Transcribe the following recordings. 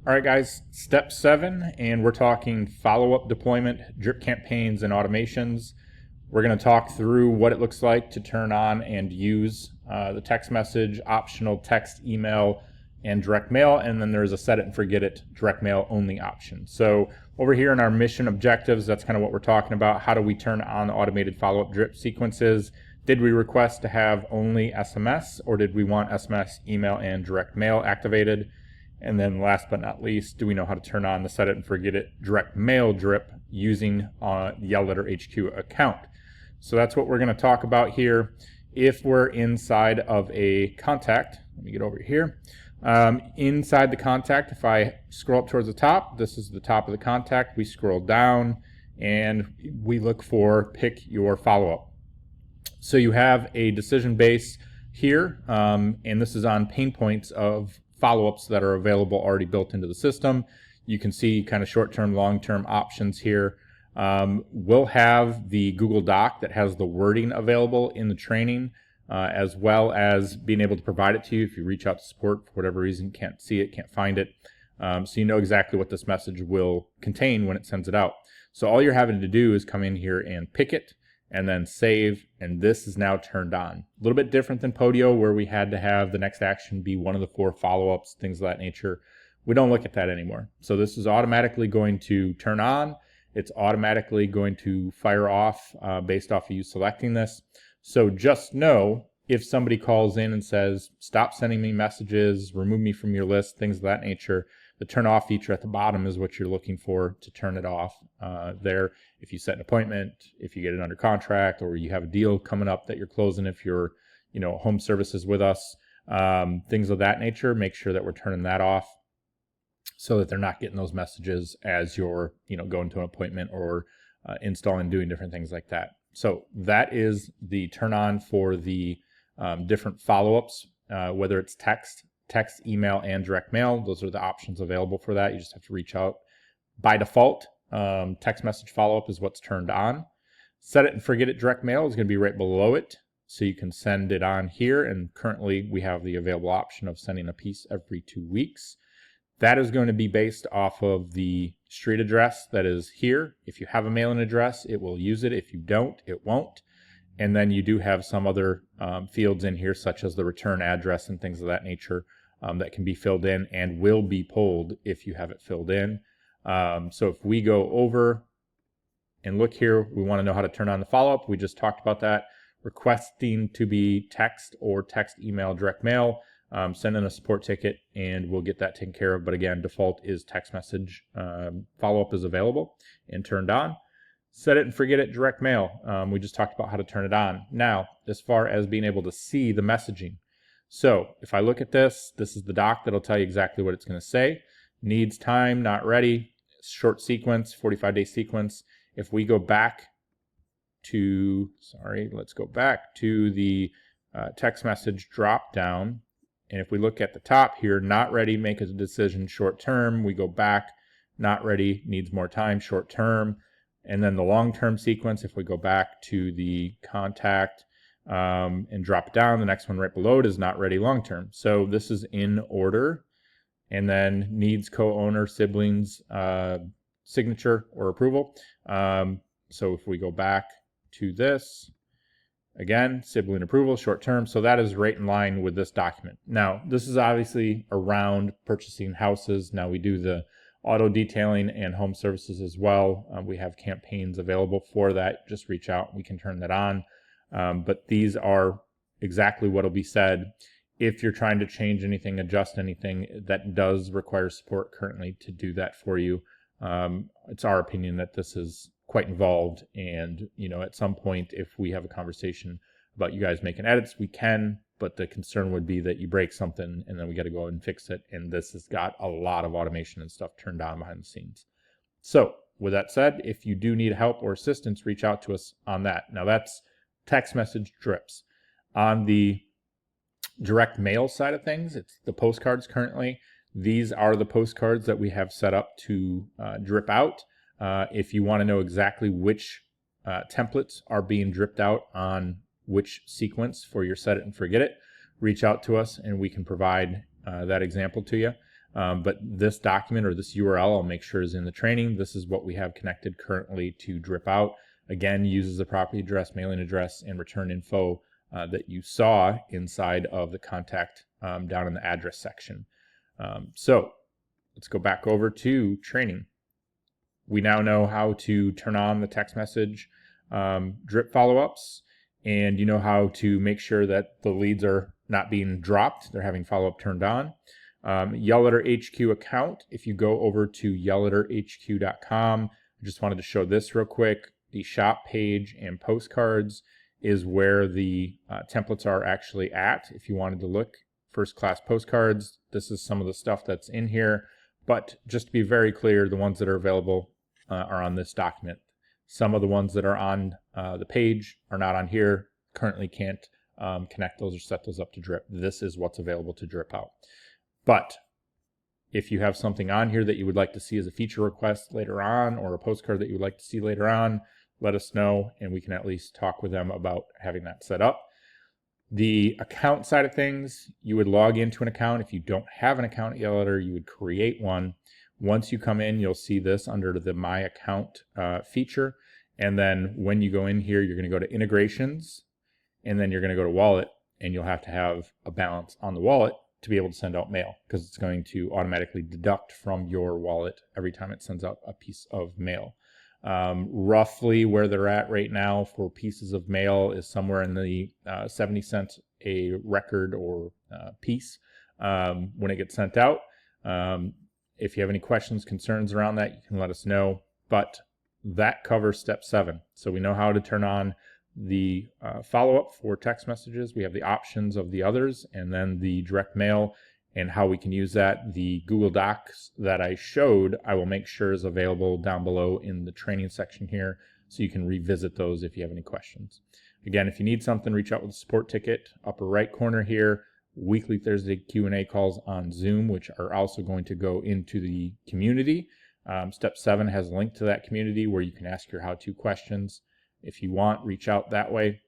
All right, guys, step 7, and we're talking follow-up deployment, drip campaigns, and automations. We're going to talk through what it looks like to turn on and use the text message, optional text, email, and direct mail, and then there's a set it and forget it direct mail only option. So over here in our mission objectives, that's kind of what we're talking about. How do we turn on automated follow-up drip sequences? Did we request to have only SMS, or did we want SMS, email, and direct mail activated? And then last but not least, do we know how to turn on the set it and forget it direct mail drip using the Yell Letter HQ account? So that's what we're going to talk about here. If we're inside of a contact, let me get over here. Inside the contact, if I scroll up towards the top, this is the top of the contact. We scroll down and we look for pick your follow-up. So you have a decision base here, and this is on pain points of follow-ups that are available already built into the system. You can see kind of short-term, long-term options here. We'll have the Google Doc that has the wording available in the training, as well as being able to provide it to you if you reach out to support for whatever reason, can't see it, can't find it. So you know exactly what this message will contain when it sends it out. So all you're having to do is come in here and pick it and then save, and this is now turned on. A little bit different than Podio, where we had to have the next action be one of the 4 follow-ups, things of that nature. We don't look at that anymore. So this is automatically going to turn on. It's automatically going to fire off based off of you selecting this. So just know if somebody calls in and says, stop sending me messages, remove me from your list, things of that nature, the turn off feature at the bottom is what you're looking for to turn it off there. If you set an appointment, if you get it under contract, or you have a deal coming up that you're closing, if you're, home services with us, things of that nature, make sure that we're turning that off so that they're not getting those messages as you're, going to an appointment or installing, doing different things like that. So that is the turn on for the different follow-ups, whether it's text, email, and direct mail. Those are the options available for that. You just have to reach out. By default, text message follow-up is what's turned on. Set it and forget it direct mail is going to be right below it, so you can send it on here, and currently we have the available option of sending a piece every 2 weeks. That is going to be based off of the street address that is here. If you have a mailing address, it will use it. If you don't, it won't. And then you do have some other fields in here, such as the return address and things of that nature, that can be filled in and will be pulled if you have it filled in. So if we go over and look here, we want to know how to turn on the follow-up. We just talked about that. Requesting to be text or text, email, direct mail. Send in a support ticket and we'll get that taken care of. But again, default is text message. Follow-up is available and turned on. Set it and forget it direct mail. We just talked about how to turn it on. Now, as far as being able to see the messaging. So if I look at this, this is the doc that'll tell you exactly what it's going to say. Needs time, not ready, short sequence, 45-day sequence. If we go back to, let's go back to the text message drop down. And if we look at the top here, not ready, make a decision, short term. We go back, not ready, needs more time, short term. And then the long-term sequence, if we go back to the contact and drop it down, the next one right below it is not ready long-term. So this is in order. And then needs co-owner, siblings, signature or approval. So if we go back to this, again, sibling approval, short term. So that is right in line with this document. Now, this is obviously around purchasing houses. Now we do the auto detailing and home services as well. We have campaigns available for that. Just reach out, we can turn that on. But these are exactly what will be said. If you're trying to change anything, adjust anything, that does require support currently to do that for you. It's our opinion that this is quite involved, and at some point, if we have a conversation about you guys making edits, we can, but the concern would be that you break something and then we got to go and fix it, and this has got a lot of automation and stuff turned on behind the scenes. So with that said, if you do need help or assistance, reach out to us on that. Now that's text message drips. On the direct mail side of things, it's the postcards currently. These are the postcards that we have set up to drip out. If you want to know exactly which templates are being dripped out on which sequence for your set it and forget it, reach out to us and we can provide that example to you. But this document or this URL I'll make sure is in the training. This is what we have connected currently to Drip Out. Again, uses the property address, mailing address, and return info that you saw inside of the contact down in the address section. So let's go back over to training. We now know how to turn on the text message drip follow-ups, and you know how to make sure that the leads are not being dropped, they're having follow-up turned on. Yell Letter HQ account, if you go over to yellletterhq.com, I just wanted to show this real quick. The shop page and postcards is where the templates are actually at. If you wanted to look, first class postcards, this is some of the stuff that's in here. But just to be very clear, the ones that are available are on this document. Some of the ones that are on the page are not on here. Currently can't connect those or set those up to Drip. This is what's available to Drip Out. But if you have something on here that you would like to see as a feature request later on, or a postcard that you would like to see later on, let us know and we can at least talk with them about having that set up. The account side of things, you would log into an account. If you don't have an account at Yell Letter, you would create one. Once you come in, you'll see this under the My Account feature. And then when you go in here, you're going to go to Integrations, and then you're going to go to Wallet, and you'll have to have a balance on the wallet to be able to send out mail, because it's going to automatically deduct from your wallet every time it sends out a piece of mail. Roughly where they're at right now for pieces of mail is somewhere in the 70 cents a record or piece when it gets sent out. If you have any questions, concerns around that, you can let us know. But that covers step 7. So we know how to turn on the follow-up for text messages. We have the options of the others, and then the direct mail and how we can use that. The Google Docs that I showed, I will make sure is available down below in the training section here, so you can revisit those if you have any questions. Again, if you need something, reach out with a support ticket. Upper right corner here, weekly Thursday Q&A calls on Zoom, which are also going to go into the community. Step 7 has a link to that community where you can ask your how-to questions. If you want, reach out that way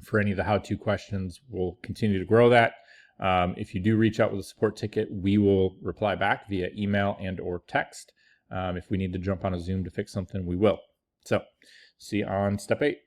for any of the how-to questions. We'll continue to grow that. If you do reach out with a support ticket, we will reply back via email and or text. If we need to jump on a Zoom to fix something, we will. So, see you on step 8.